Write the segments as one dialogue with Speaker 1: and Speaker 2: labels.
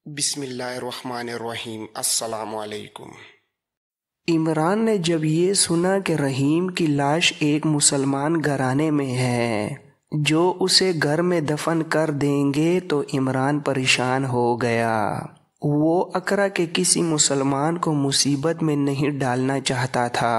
Speaker 1: بسم اللہ الرحمن الرحیم۔ السلام علیکم۔
Speaker 2: عمران نے جب یہ سنا کہ رحیم کی لاش ایک مسلمان گھرانے میں ہے جو اسے گھر میں دفن کر دیں گے تو عمران پریشان ہو گیا۔ وہ اقرا کے کسی مسلمان کو مصیبت میں نہیں ڈالنا چاہتا تھا۔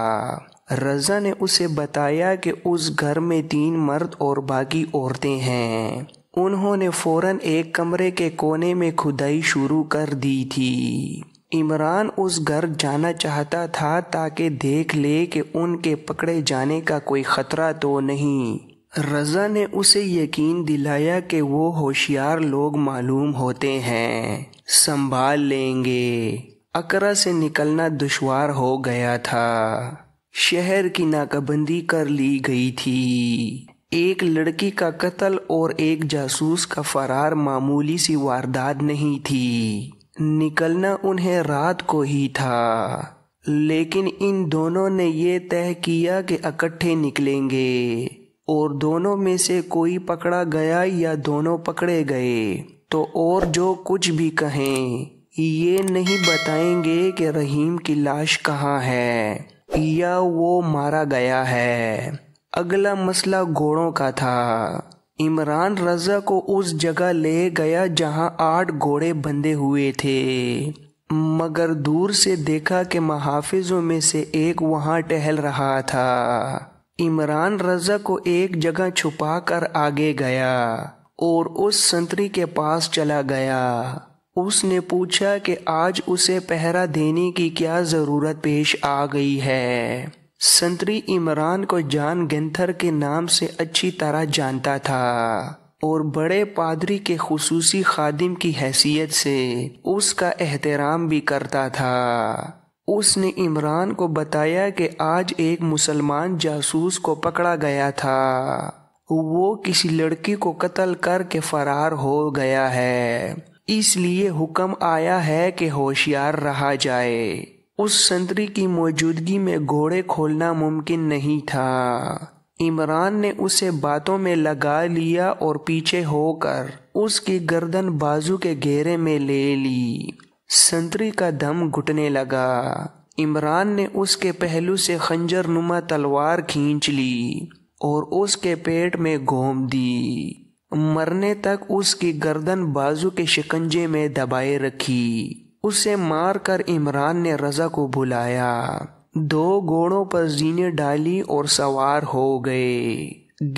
Speaker 2: رضا نے اسے بتایا کہ اس گھر میں 3 مرد اور باقی عورتیں ہیں۔ انہوں نے فوراً ایک کمرے کے کونے میں کھدائی شروع کر دی تھی۔ عمران اس گھر جانا چاہتا تھا تاکہ دیکھ لے کہ ان کے پکڑے جانے کا کوئی خطرہ تو نہیں۔ رضا نے اسے یقین دلایا کہ وہ ہوشیار لوگ معلوم ہوتے ہیں، سنبھال لیں گے۔ اقرا سے نکلنا دشوار ہو گیا تھا۔ شہر کی ناکہ بندی کر لی گئی تھی۔ ایک لڑکی کا قتل اور ایک جاسوس کا فرار معمولی سی واردات نہیں تھی۔ نکلنا انہیں رات کو ہی تھا، لیکن ان دونوں نے یہ طے کیا کہ اکٹھے نکلیں گے، اور دونوں میں سے کوئی پکڑا گیا یا دونوں پکڑے گئے تو اور جو کچھ بھی کہیں یہ نہیں بتائیں گے کہ رحیم کی لاش کہاں ہے یا وہ مارا گیا ہے۔ اگلا مسئلہ گھوڑوں کا تھا۔ عمران رضا کو اس جگہ لے گیا جہاں 8 گھوڑے بندھے ہوئے تھے، مگر دور سے دیکھا کہ محافظوں میں سے ایک وہاں ٹہل رہا تھا۔ عمران رضا کو ایک جگہ چھپا کر آگے گیا اور اس سنتری کے پاس چلا گیا۔ اس نے پوچھا کہ آج اسے پہرا دینے کی کیا ضرورت پیش آ گئی ہے۔ سنتری عمران کو جان گنتھر کے نام سے اچھی طرح جانتا تھا اور بڑے پادری کے خصوصی خادم کی حیثیت سے اس کا احترام بھی کرتا تھا۔ اس نے عمران کو بتایا کہ آج ایک مسلمان جاسوس کو پکڑا گیا تھا۔ وہ کسی لڑکی کو قتل کر کے فرار ہو گیا ہے، اس لیے حکم آیا ہے کہ ہوشیار رہا جائے۔ اس سنتری کی موجودگی میں گھوڑے کھولنا ممکن نہیں تھا۔ عمران نے اسے باتوں میں لگا لیا اور پیچھے ہو کر اس کی گردن بازو کے گھیرے میں لے لی۔ سنتری کا دم گھٹنے لگا۔ عمران نے اس کے پہلو سے خنجر نما تلوار کھینچ لی اور اس کے پیٹ میں گھوم دی۔ مرنے تک اس کی گردن بازو کے شکنجے میں دبائے رکھی۔ اسے مار کر عمران نے رضا کو بلایا۔ 2 گھوڑوں پر زینے ڈالی اور سوار ہو گئے۔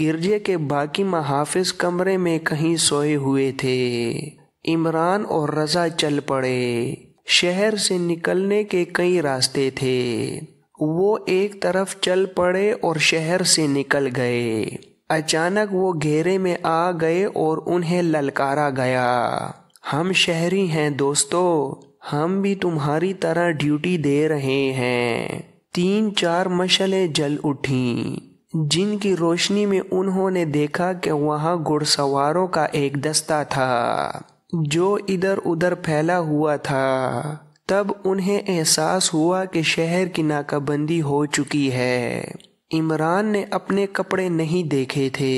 Speaker 2: گرجے کے باقی محافظ کمرے میں کہیں سوئے ہوئے تھے۔ عمران اور رضا چل پڑے۔ شہر سے نکلنے کے کئی راستے تھے۔ وہ ایک طرف چل پڑے اور شہر سے نکل گئے۔ اچانک وہ گھیرے میں آ گئے اور انہیں للکارا گیا، ہم شہری ہیں دوستو، ہم بھی تمہاری طرح ڈیوٹی دے رہے ہیں۔ 3-4 مشعلیں جل اٹھیں، جن کی روشنی میں انہوں نے دیکھا کہ وہاں گھڑ سواروں کا ایک دستہ تھا جو ادھر ادھر پھیلا ہوا تھا۔ تب انہیں احساس ہوا کہ شہر کی ناکہ بندی ہو چکی ہے۔ عمران نے اپنے کپڑے نہیں دیکھے تھے،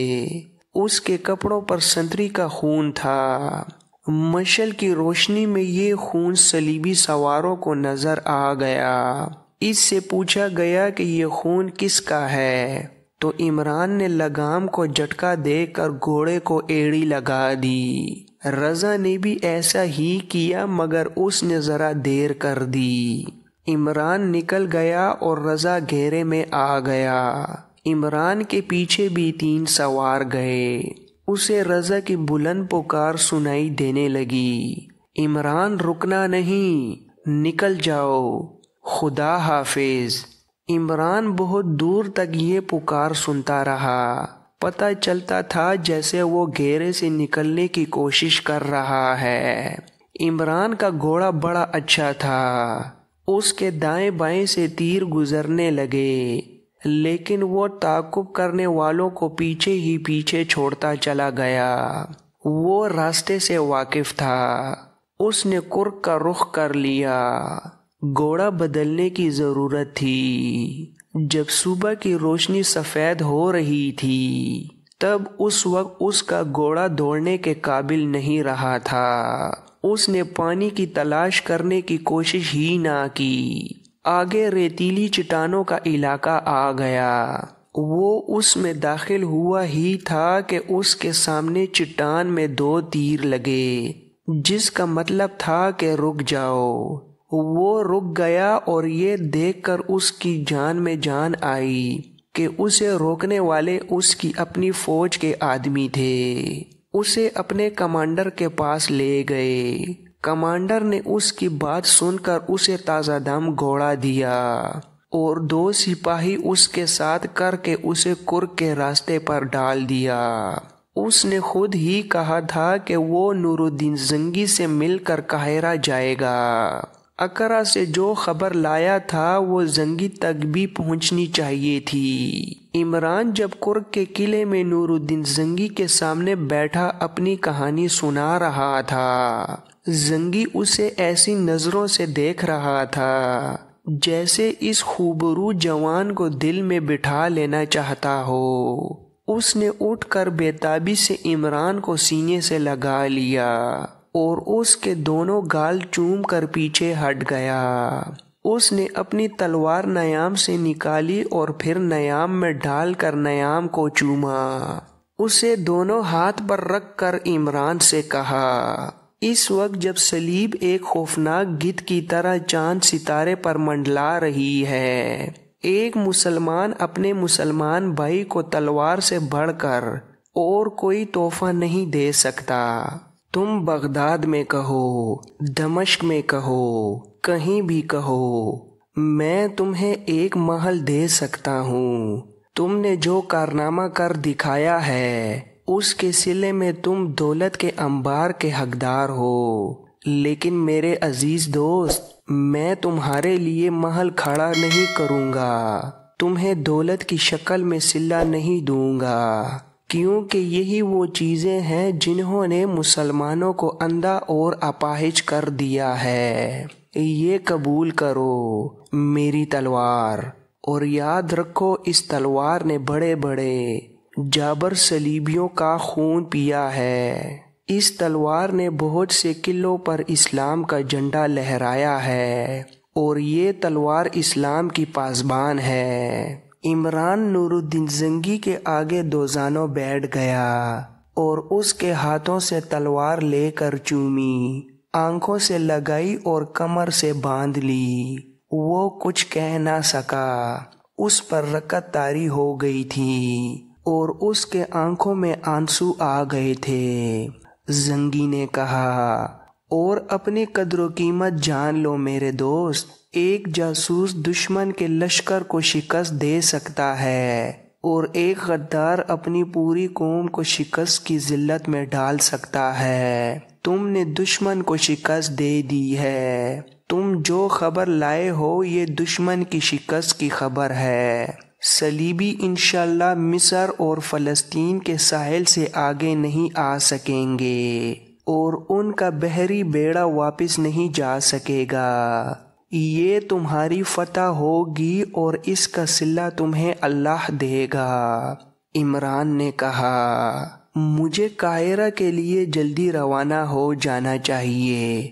Speaker 2: اس کے کپڑوں پر سنتری کا خون تھا۔ مشعل کی روشنی میں یہ خون صلیبی سواروں کو نظر آ گیا۔ اس سے پوچھا گیا کہ یہ خون کس کا ہے تو عمران نے لگام کو جھٹکا دے کر گھوڑے کو ایڑی لگا دی۔ رضا نے بھی ایسا ہی کیا مگر اس نے ذرا دیر کر دی۔ عمران نکل گیا اور رضا گھیرے میں آ گیا۔ عمران کے پیچھے بھی 3 سوار گئے۔ اسے رضا کی بلند پکار سنائی دینے لگی، عمران رکنا نہیں، نکل جاؤ، خدا حافظ۔ عمران بہت دور تک یہ پکار سنتا رہا۔ پتہ چلتا تھا جیسے وہ گھیرے سے نکلنے کی کوشش کر رہا ہے۔ عمران کا گھوڑا بڑا اچھا تھا۔ اس کے دائیں بائیں سے تیر گزرنے لگے، لیکن وہ تعاقب کرنے والوں کو پیچھے ہی پیچھے چھوڑتا چلا گیا۔ وہ راستے سے واقف تھا۔ اس نے کرک کا رخ کر لیا۔ گھوڑا بدلنے کی ضرورت تھی۔ جب صبح کی روشنی سفید ہو رہی تھی تب اس وقت اس کا گھوڑا دوڑنے کے قابل نہیں رہا تھا۔ اس نے پانی کی تلاش کرنے کی کوشش ہی نہ کی۔ آگے ریتیلی چٹانوں کا علاقہ آ گیا۔ وہ اس میں داخل ہوا ہی تھا کہ اس کے سامنے چٹان میں 2 تیر لگے، جس کا مطلب تھا کہ رک جاؤ۔ وہ رک گیا اور یہ دیکھ کر اس کی جان میں جان آئی کہ اسے روکنے والے اس کی اپنی فوج کے آدمی تھے۔ اسے اپنے کمانڈر کے پاس لے گئے۔ کمانڈر نے اس کی بات سن کر اسے تازہ دم گھوڑا دیا اور 2 سپاہی اس کے ساتھ کر کے اسے کرک کے راستے پر ڈال دیا۔ اس نے خود ہی کہا تھا کہ وہ نور الدین زنگی سے مل کر قاہرہ جائے گا۔ اقرا سے جو خبر لایا تھا وہ زنگی تک بھی پہنچنی چاہیے تھی۔ عمران جب کرک کے قلعے میں نور الدین زنگی کے سامنے بیٹھا اپنی کہانی سنا رہا تھا، زنگی اسے ایسی نظروں سے دیکھ رہا تھا جیسے اس خوبرو جوان کو دل میں بٹھا لینا چاہتا ہو۔ اس نے اٹھ کر بے تابی سے عمران کو سینے سے لگا لیا اور اس کے دونوں گال چوم کر پیچھے ہٹ گیا۔ اس نے اپنی تلوار نیام سے نکالی اور پھر نیام میں ڈال کر نیام کو چوما۔ اسے دونوں ہاتھ پر رکھ کر عمران سے کہا، اس وقت جب صلیب ایک خوفناک گدھ کی طرح چاند ستارے پر منڈلا رہی ہے، ایک مسلمان اپنے مسلمان بھائی کو تلوار سے بڑھ کر اور کوئی تحفہ نہیں دے سکتا۔ تم بغداد میں کہو، دمشق میں کہو، کہیں بھی کہو، میں تمہیں ایک محل دے سکتا ہوں۔ تم نے جو کارنامہ کر دکھایا ہے اس کے صلے میں تم دولت کے انبار کے حقدار ہو، لیکن میرے عزیز دوست، میں تمہارے لیے محل کھڑا نہیں کروں گا، تمہیں دولت کی شکل میں صلہ نہیں دوں گا، کیونکہ یہی وہ چیزیں ہیں جنہوں نے مسلمانوں کو اندھا اور اپاہج کر دیا ہے۔ یہ قبول کرو میری تلوار، اور یاد رکھو اس تلوار نے بڑے بڑے جابر صلیبیوں کا خون پیا ہے۔ اس تلوار نے بہت سے قلعوں پر اسلام کا جھنڈا لہرایا ہے اور یہ تلوار اسلام کی پاسبان ہے۔ عمران نور الدین زنگی کے آگے دوزانوں بیٹھ گیا اور اس کے ہاتھوں سے تلوار لے کر چومی، آنکھوں سے لگائی اور کمر سے باندھ لی۔ وہ کچھ کہہ نہ سکا، اس پر رکعت طاری ہو گئی تھی اور اس کے آنکھوں میں آنسو آ گئے تھے۔ زنگی نے کہا، اور اپنی قدر و قیمت جان لو میرے دوست، ایک جاسوس دشمن کے لشکر کو شکست دے سکتا ہے اور ایک غدار اپنی پوری قوم کو شکست کی ذلت میں ڈال سکتا ہے۔ تم نے دشمن کو شکست دے دی ہے۔ تم جو خبر لائے ہو یہ دشمن کی شکست کی خبر ہے۔ صلیبی انشاءاللہ مصر اور فلسطین کے ساحل سے آگے نہیں آ سکیں گے اور ان کا بحری بیڑا واپس نہیں جا سکے گا۔ یہ تمہاری فتح ہوگی اور اس کا صلہ تمہیں اللہ دے گا۔ عمران نے کہا، مجھے قاہرہ کے لیے جلدی روانہ ہو جانا چاہیے،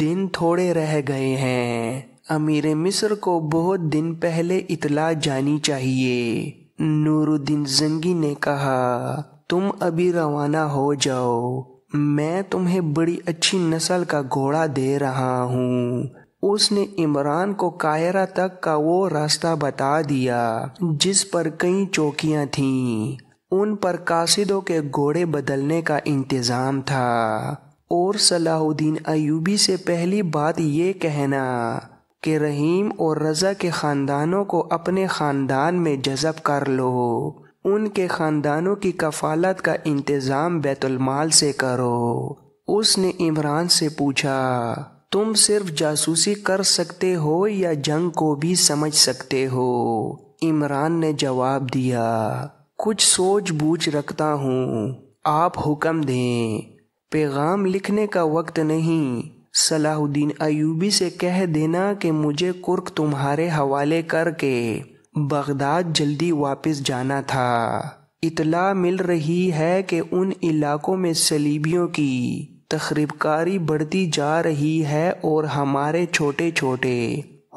Speaker 2: دن تھوڑے رہ گئے ہیں۔ امیر مصر کو بہت دن پہلے اطلاع جانی چاہیے۔ نور الدین زنگی نے کہا، تم ابھی روانہ ہو جاؤ، میں تمہیں بڑی اچھی نسل کا گھوڑا دے رہا ہوں۔ اس نے عمران کو قاہرہ تک کا وہ راستہ بتا دیا جس پر کئی چوکیاں تھیں۔ ان پر قاصدوں کے گھوڑے بدلنے کا انتظام تھا اور صلاح الدین ایوبی سے پہلی بات یہ کہنا کہ رحیم اور رضا کے خاندانوں کو اپنے خاندان میں جذب کر لو، ان کے خاندانوں کی کفالت کا انتظام بیت المال سے کرو۔ اس نے عمران سے پوچھا، تم صرف جاسوسی کر سکتے ہو یا جنگ کو بھی سمجھ سکتے ہو؟ عمران نے جواب دیا، کچھ سوچ بوجھ رکھتا ہوں، آپ حکم دیں۔ پیغام لکھنے کا وقت نہیں، صلاح الدین ایوبی سے کہہ دینا کہ مجھے کرک تمہارے حوالے کر کے بغداد جلدی واپس جانا تھا۔ اطلاع مل رہی ہے کہ ان علاقوں میں صلیبیوں کی تخریب کاری بڑھتی جا رہی ہے اور ہمارے چھوٹے چھوٹے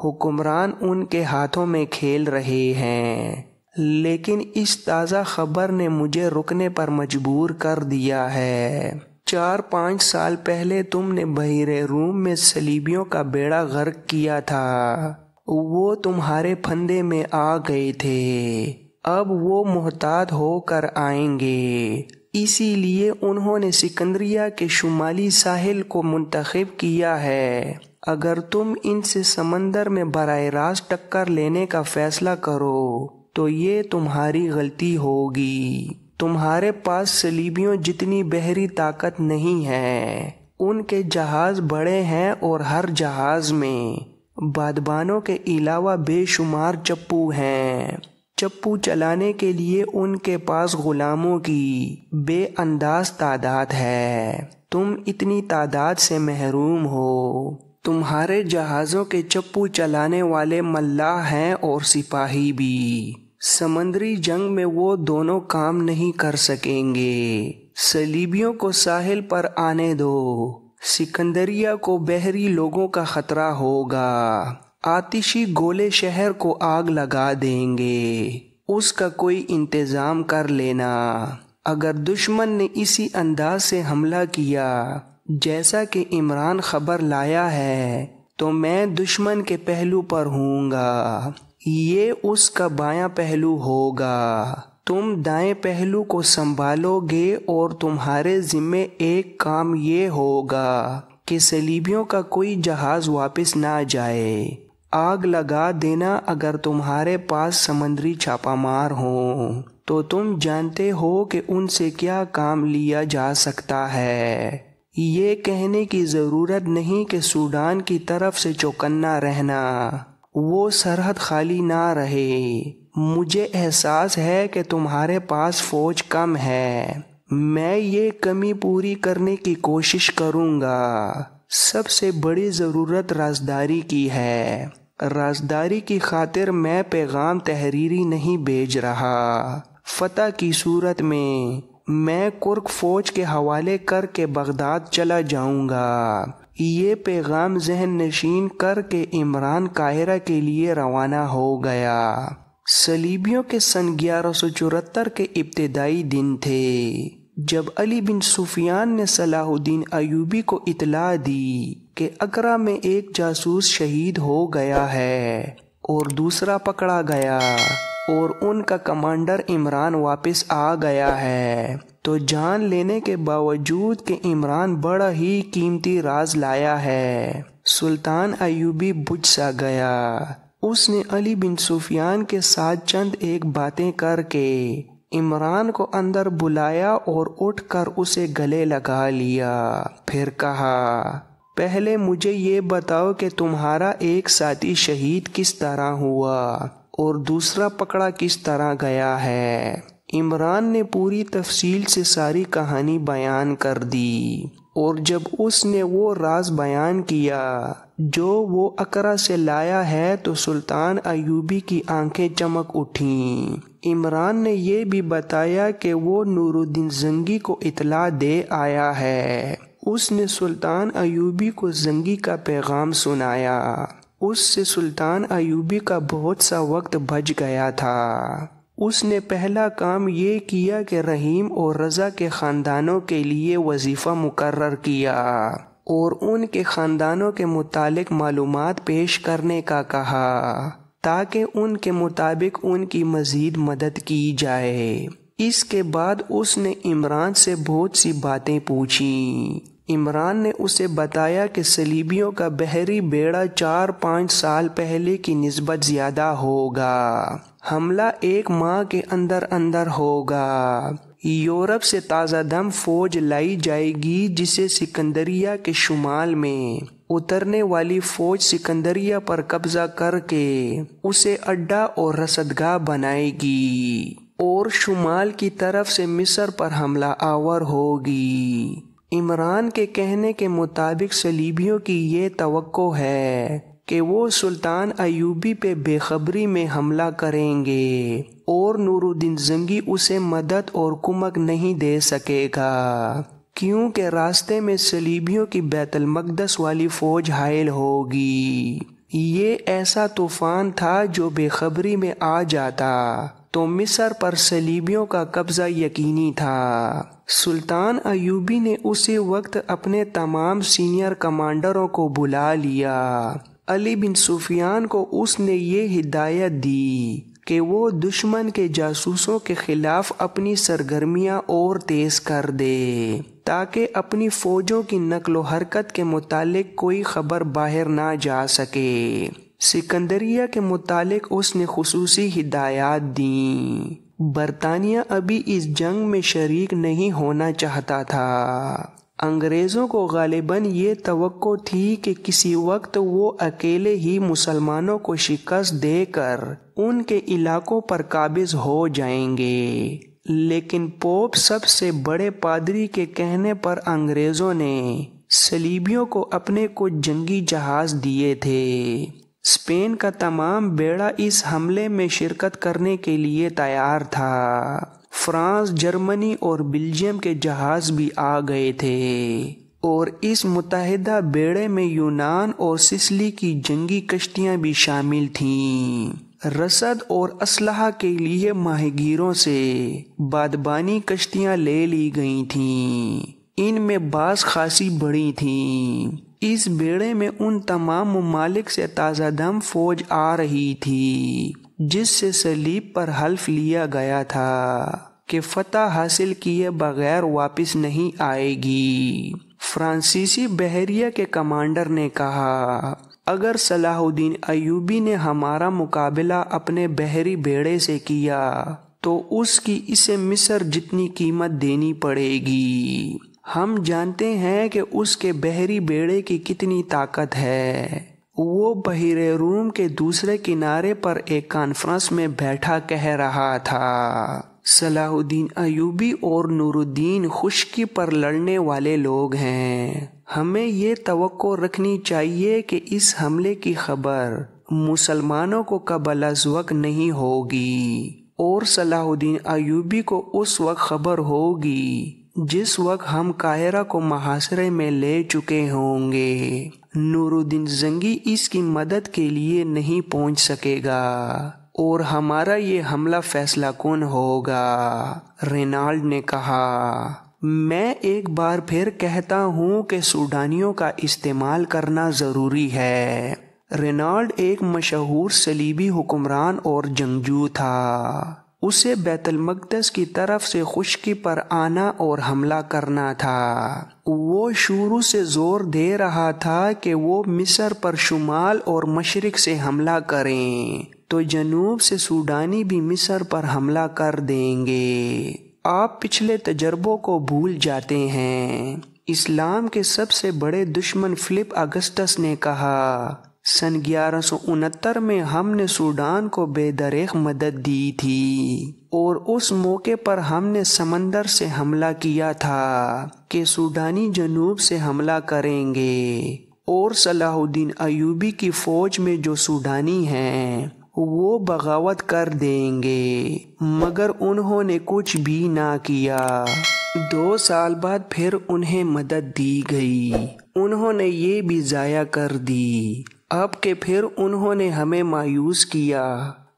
Speaker 2: حکمران ان کے ہاتھوں میں کھیل رہے ہیں، لیکن اس تازہ خبر نے مجھے رکنے پر مجبور کر دیا ہے۔ 4-5 سال پہلے تم نے بحیرہ روم میں صلیبیوں کا بیڑا غرق کیا تھا، وہ تمہارے پھندے میں آ گئے تھے، اب وہ محتاط ہو کر آئیں گے، اسی لیے انہوں نے سکندریہ کے شمالی ساحل کو منتخب کیا ہے۔ اگر تم ان سے سمندر میں براہ راست ٹکر لینے کا فیصلہ کرو تو یہ تمہاری غلطی ہوگی۔ تمہارے پاس صلیبیوں جتنی بحری طاقت نہیں ہے، ان کے جہاز بڑے ہیں اور ہر جہاز میں بادبانوں کے علاوہ بے شمار چپو ہیں۔ چپو چلانے کے لیے ان کے پاس غلاموں کی بے انداز تعداد ہے، تم اتنی تعداد سے محروم ہو۔ تمہارے جہازوں کے چپو چلانے والے ملاح ہیں اور سپاہی بھی، سمندری جنگ میں وہ دونوں کام نہیں کر سکیں گے۔ صلیبیوں کو ساحل پر آنے دو، سکندریہ کو بحری لوگوں کا خطرہ ہوگا، آتشی گولے شہر کو آگ لگا دیں گے، اس کا کوئی انتظام کر لینا۔ اگر دشمن نے اسی انداز سے حملہ کیا جیسا کہ عمران خبر لایا ہے تو میں دشمن کے پہلو پر ہوں گا، یہ اس کا بایاں پہلو ہوگا، تم دائیں پہلو کو سنبھالو گے اور تمہارے ذمے ایک کام یہ ہوگا کہ صلیبیوں کا کوئی جہاز واپس نہ جائے، آگ لگا دینا۔ اگر تمہارے پاس سمندری چھاپہ مار ہوں تو تم جانتے ہو کہ ان سے کیا کام لیا جا سکتا ہے۔ یہ کہنے کی ضرورت نہیں کہ سوڈان کی طرف سے چوکنا رہنا، وہ سرحد خالی نہ رہے۔ مجھے احساس ہے کہ تمہارے پاس فوج کم ہے، میں یہ کمی پوری کرنے کی کوشش کروں گا۔ سب سے بڑی ضرورت رازداری کی ہے، رازداری کی خاطر میں پیغام تحریری نہیں بھیج رہا۔ فتح کی صورت میں کرک فوج کے حوالے کر کے بغداد چلا جاؤں گا۔ یہ پیغام ذہن نشین کر کے عمران قاہرہ کے لیے روانہ ہو گیا۔ صلیبیوں کے سن 1174 کے ابتدائی دن تھے جب علی بن سفیان نے صلاح الدین ایوبی کو اطلاع دی کہ اقرا میں ایک جاسوس شہید ہو گیا ہے اور دوسرا پکڑا گیا اور ان کا کمانڈر عمران واپس آ گیا ہے، تو جان لینے کے باوجود کہ عمران بڑا ہی قیمتی راز لایا ہے، سلطان ایوبی بجھ سا گیا۔ اس نے علی بن سفیان کے ساتھ چند ایک باتیں کر کے عمران کو اندر بلایا اور اٹھ کر اسے گلے لگا لیا، پھر کہا، پہلے مجھے یہ بتاؤ کہ تمہارا ایک ساتھی شہید کس طرح ہوا اور دوسرا پکڑا کس طرح گیا ہے۔ عمران نے پوری تفصیل سے ساری کہانی بیان کر دی، اور جب اس نے وہ راز بیان کیا جو وہ اقرا سے لایا ہے تو سلطان ایوبی کی آنکھیں چمک اٹھیں۔ عمران نے یہ بھی بتایا کہ وہ نور الدین زنگی کو اطلاع دے آیا ہے۔ اس نے سلطان ایوبی کو زنگی کا پیغام سنایا۔ اس سے سلطان ایوبی کا بہت سا وقت بچ گیا تھا۔ اس نے پہلا کام یہ کیا کہ رحیم اور رضا کے خاندانوں کے لیے وظیفہ مقرر کیا اور ان کے خاندانوں کے متعلق معلومات پیش کرنے کا کہا تاکہ ان کے مطابق ان کی مزید مدد کی جائے۔ اس کے بعد اس نے عمران سے بہت سی باتیں پوچھیں۔ عمران نے اسے بتایا کہ صلیبیوں کا بحری بیڑا 4-5 سال پہلے کی نسبت زیادہ ہوگا، حملہ 1 ماہ کے اندر اندر ہوگا، یورپ سے تازہ دم فوج لائی جائے گی جسے سکندریہ کے شمال میں اترنے والی فوج سکندریہ پر قبضہ کر کے اسے اڈا اور رصدگاہ بنائے گی اور شمال کی طرف سے مصر پر حملہ آور ہوگی۔ عمران کے کہنے کے مطابق صلیبیوں کی یہ توقع ہے کہ وہ سلطان ایوبی پہ بے خبری میں حملہ کریں گے اور نور الدین زنگی اسے مدد اور کمک نہیں دے سکے گا۔ کیونکہ راستے میں صلیبیوں کی بیت المقدس والی فوج حائل ہوگی۔ یہ ایسا طوفان تھا جو بے خبری میں آ جاتا تو مصر پر صلیبیوں کا قبضہ یقینی تھا۔ سلطان ایوبی نے اسی وقت اپنے تمام سینئر کمانڈروں کو بلا لیا۔ علی بن سفیان کو اس نے یہ ہدایت دی کہ وہ دشمن کے جاسوسوں کے خلاف اپنی سرگرمیاں اور تیز کر دے تاکہ اپنی فوجوں کی نقل و حرکت کے متعلق کوئی خبر باہر نہ جا سکے۔ سکندریہ کے متعلق اس نے خصوصی ہدایات دیں۔ برطانیہ ابھی اس جنگ میں شریک نہیں ہونا چاہتا تھا۔ انگریزوں کو غالباً یہ توقع تھی کہ کسی وقت وہ اکیلے ہی مسلمانوں کو شکست دے کر ان کے علاقوں پر قابض ہو جائیں گے، لیکن پوپ سب سے بڑے پادری کے کہنے پر انگریزوں نے صلیبیوں کو اپنے کچھ جنگی جہاز دیے تھے۔ اسپین کا تمام بیڑا اس حملے میں شرکت کرنے کے لیے تیار تھا۔ فرانس، جرمنی اور بیلجیم کے جہاز بھی آ گئے تھے، اور اس متحدہ بیڑے میں یونان اور سسلی کی جنگی کشتیاں بھی شامل تھیں۔ رسد اور اسلحہ کے لیے ماہی گیروں سے بادبانی کشتیاں لے لی گئی تھیں، ان میں بعض خاصی بڑی تھیں۔ اس بیڑے میں ان تمام ممالک سے تازہ دم فوج آ رہی تھی جس سے صلیب پر حلف لیا گیا تھا کہ فتح حاصل کیے بغیر واپس نہیں آئے گی۔ فرانسیسی بحریہ کے کمانڈر نے کہا، اگر صلاح الدین ایوبی نے ہمارا مقابلہ اپنے بحری بیڑے سے کیا تو اس کی اسے مصر جتنی قیمت دینی پڑے گی۔ ہم جانتے ہیں کہ اس کے بحری بیڑے کی کتنی طاقت ہے۔ وہ بحیر روم کے دوسرے کنارے پر ایک کانفرنس میں بیٹھا کہہ رہا تھا، صلاح الدین ایوبی اور نور الدین خشکی پر لڑنے والے لوگ ہیں۔ ہمیں یہ توقع رکھنی چاہیے کہ اس حملے کی خبر مسلمانوں کو قبل از وقت نہیں ہوگی، اور صلاح الدین ایوبی کو اس وقت خبر ہوگی جس وقت ہم قاہرہ کو محاصرے میں لے چکے ہوں گے۔ نور الدین زنگی اس کی مدد کے لیے نہیں پہنچ سکے گا اور ہمارا یہ حملہ فیصلہ کن ہوگا۔ رینالڈ نے کہا، میں ایک بار پھر کہتا ہوں کہ سوڈانیوں کا استعمال کرنا ضروری ہے۔ رینالڈ ایک مشہور صلیبی حکمران اور جنگجو تھا۔ اسے بیت المقدس کی طرف سے خشکی پر آنا اور حملہ کرنا تھا۔ وہ شروع سے زور دے رہا تھا کہ وہ مصر پر شمال اور مشرق سے حملہ کریں تو جنوب سے سوڈانی بھی مصر پر حملہ کر دیں گے۔ آپ پچھلے تجربوں کو بھول جاتے ہیں۔ اسلام کے سب سے بڑے دشمن فلپ اگسٹس نے کہا، سن 1169 میں ہم نے سوڈان کو بے دریغ مدد دی تھی، اور اس موقع پر ہم نے سمندر سے حملہ کیا تھا کہ سوڈانی جنوب سے حملہ کریں گے، اور صلاح الدین ایوبی کی فوج میں جو سوڈانی ہیں وہ بغاوت کر دیں گے، مگر انہوں نے کچھ بھی نہ کیا۔ 2 سال بعد پھر انہیں مدد دی گئی، انہوں نے یہ بھی ضائع کر دی۔ اب کہ پھر انہوں نے ہمیں مایوس کیا،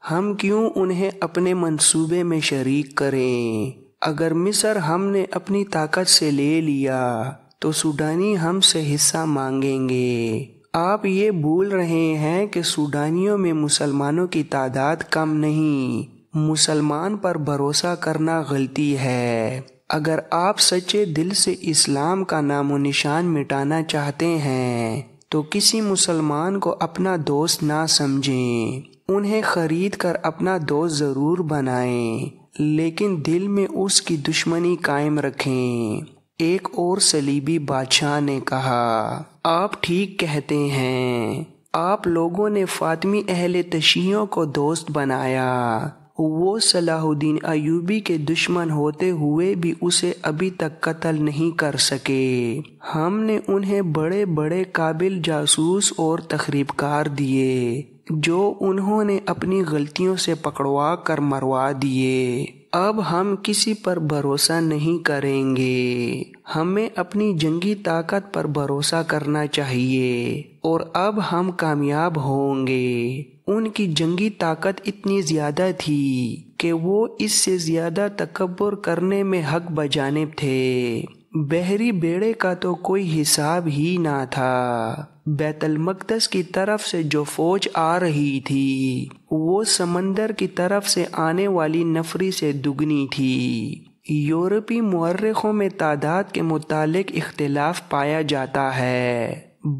Speaker 2: ہم کیوں انہیں اپنے منصوبے میں شریک کریں؟ اگر مصر ہم نے اپنی طاقت سے لے لیا تو سوڈانی ہم سے حصہ مانگیں گے۔ آپ یہ بھول رہے ہیں کہ سوڈانیوں میں مسلمانوں کی تعداد کم نہیں۔ مسلمان پر بھروسہ کرنا غلطی ہے۔ اگر آپ سچے دل سے اسلام کا نام و نشان مٹانا چاہتے ہیں تو کسی مسلمان کو اپنا دوست نہ سمجھیں، انہیں خرید کر اپنا دوست ضرور بنائیں، لیکن دل میں اس کی دشمنی قائم رکھیں۔ ایک اور صلیبی بادشاہ نے کہا، آپ ٹھیک کہتے ہیں، آپ لوگوں نے فاطمی اہل تشیعوں کو دوست بنایا، وہ صلاح الدین ایوبی کے دشمن ہوتے ہوئے بھی اسے ابھی تک قتل نہیں کر سکے۔ ہم نے انہیں بڑے بڑے قابل جاسوس اور تخریب کار دیے جو انہوں نے اپنی غلطیوں سے پکڑوا کر مروا دیے۔ اب ہم کسی پر بھروسہ نہیں کریں گے، ہمیں اپنی جنگی طاقت پر بھروسہ کرنا چاہیے اور اب ہم کامیاب ہوں گے۔ ان کی جنگی طاقت اتنی زیادہ تھی کہ وہ اس سے زیادہ تکبر کرنے میں حق بجانب تھے۔ بحری بیڑے کا تو کوئی حساب ہی نہ تھا۔ بیت المقدس کی طرف سے جو فوج آ رہی تھی وہ سمندر کی طرف سے آنے والی نفری سے دگنی تھی۔ یورپی مورخوں میں تعداد کے متعلق اختلاف پایا جاتا ہے۔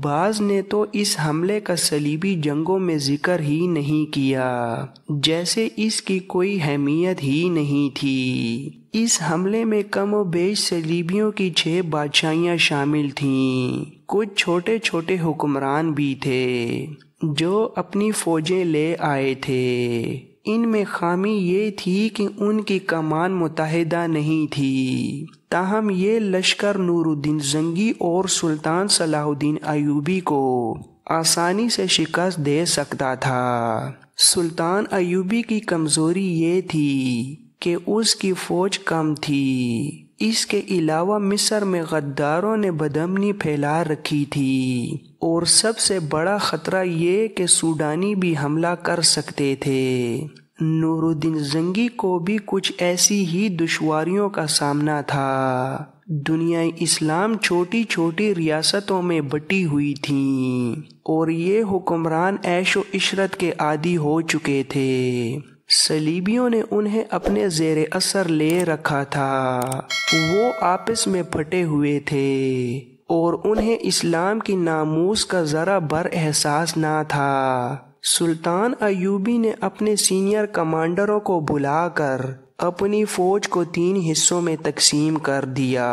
Speaker 2: بعض نے تو اس حملے کا صلیبی جنگوں میں ذکر ہی نہیں کیا، جیسے اس کی کوئی اہمیت ہی نہیں تھی۔ اس حملے میں کم و بیش صلیبیوں کی 6 بادشاہیاں شامل تھیں۔ کچھ چھوٹے چھوٹے حکمران بھی تھے جو اپنی فوجیں لے آئے تھے۔ ان میں خامی یہ تھی کہ ان کی کمان متحدہ نہیں تھی، تاہم یہ لشکر نور الدین زنگی اور سلطان صلاح الدین ایوبی کو آسانی سے شکست دے سکتا تھا۔ سلطان ایوبی کی کمزوری یہ تھی کہ اس کی فوج کم تھی۔ اس کے علاوہ مصر میں غداروں نے بدامنی پھیلا رکھی تھی اور سب سے بڑا خطرہ یہ کہ سوڈانی بھی حملہ کر سکتے تھے۔ نور الدین زنگی کو بھی کچھ ایسی ہی دشواریوں کا سامنا تھا۔ دنیائے اسلام چھوٹی چھوٹی ریاستوں میں بٹی ہوئی تھیں اور یہ حکمران عیش و عشرت کے عادی ہو چکے تھے۔ صلیبیوں نے انہیں اپنے زیر اثر لے رکھا تھا۔ وہ آپس میں پھٹے ہوئے تھے اور انہیں اسلام کی ناموس کا ذرا بر احساس نہ تھا۔ سلطان ایوبی نے اپنے سینئر کمانڈروں کو بلا کر اپنی فوج کو 3 حصوں میں تقسیم کر دیا۔